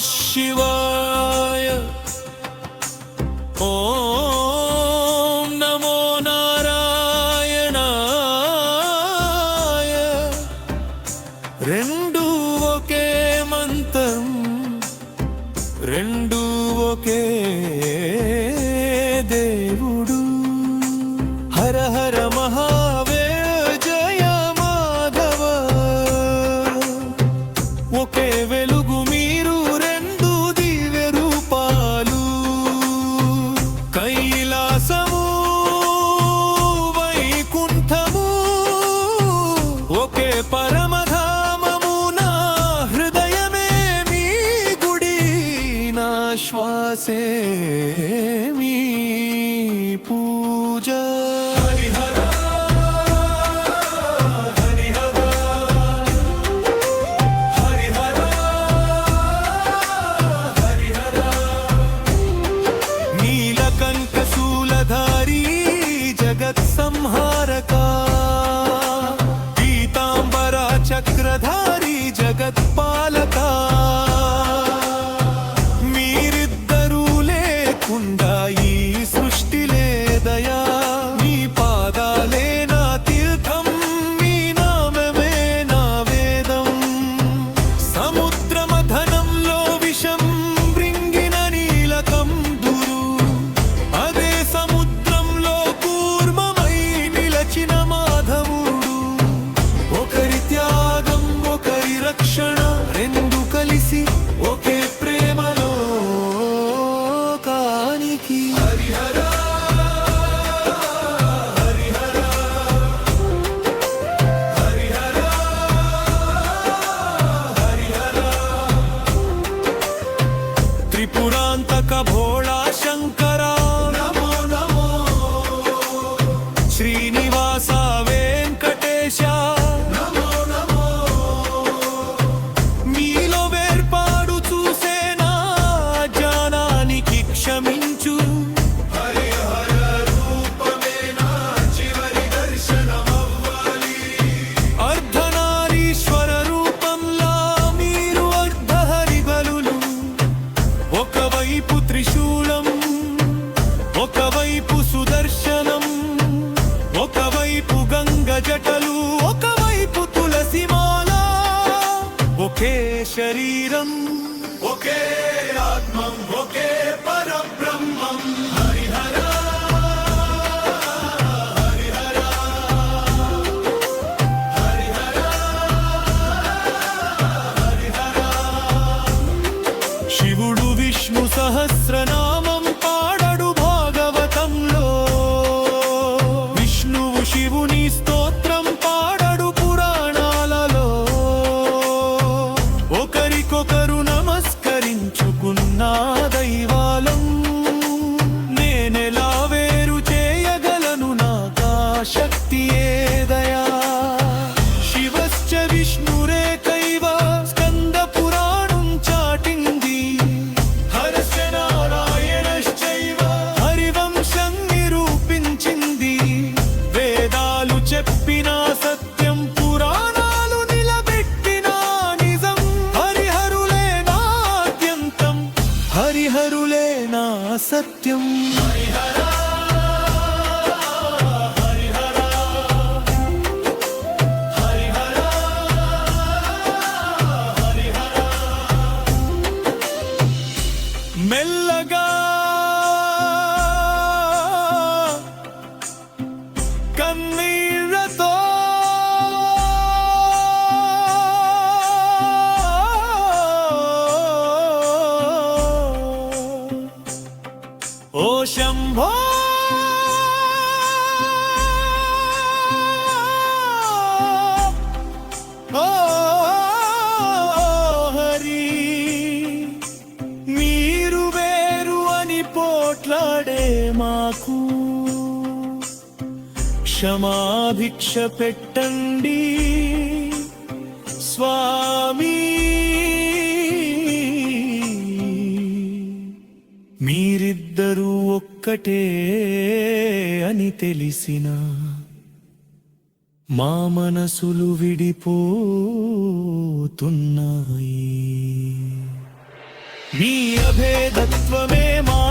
శివాయ ఓం నమో నారాయణాయ రెండు ఒకే మంత్రం రెండు ఒకే దేవుడు హర హర మహాదేవ జయ మాధవ ఒకే వెలుగు మీరు రెండు దివ్య రూపాలు కైలాసము వైకుంఠము ఒకే పరమధామము నా హృదయమే మీ గుడి నా శ్వాసే మీ పూజ संहारका पीतांबरा चक्रधारी जगत्पालका मीरिद्दरू लेकुंडा ई सृष्टि लेदया नी पादाले ना तीर्थं मी नाममे ना वेदं समुद्रमथనంలో విషం మృంగిన నీలకం దురు అదే సముద్రంలో నిలచిన మాధవుడు ఒకరి త్యాగం ఒకరి రక్షణ రెండు కలిసి ఒకే ప్రేమలో కానికి హరిహర హరిహర హరిహర హరిహర త్రిపురాంతక భోళా శంకర నమో నమో శ్రీనివాస వెంకటేశ నమో నమో మీలో వేర్పాడు చూసేనా జ్ఞానానికి క్షమించు హరిహర రూపమే నా చివరి దర్శనమవ్వాలి అర్ధనారీశ్వర రూపంలా మీరు అర్ధహరి బలులు ఒకవైపు త్రిశూలం ఒకవైపు సుదర్శనం ఒకవైపు గంగ జటలు ఒకవైపు తులసిమాల ఒకే శరీరం ఒకే ఆత్మం ఒకే పరబ్రహ్మం హరిహర హరిహర హరిహర హరిహర శివుడు విష్ణు సహస్రనామం పాడడు భాగవతంలో శివుని స్తోత్రం పాడడు పురాణాలలో ఒకరికొకరు నమస్కరించుకున్న దైవాలం నేనెలా వేరు చేయగలను నాకా శక్తి ఏదయా శివశ్చ విష్ణురేకైవ స్కంద పురాణం చాటింది హరస్య నారాయణశ్చైవ హరివంశం నిరూపించింది చెప్పిన సత్యం పురాణాలు నిలబెట్టిన నిజం హరిహరులే నాద్యంతం హరిహరులే నా సత్యం హరిహర హరిహర హరిహర హరిహర మెల్లగా కన్నీళ్లతో ఓ శంభో ఓ హరి మీరు వేరు అని పోట్లాడే మాకు క్షమాభిక్ష పెట్టండి స్వామి మీరిద్దరూ ఒక్కటే అని తెలిసిన మా మనసులు విడిపోతున్నాయి. మీ అభేదత్వమే మా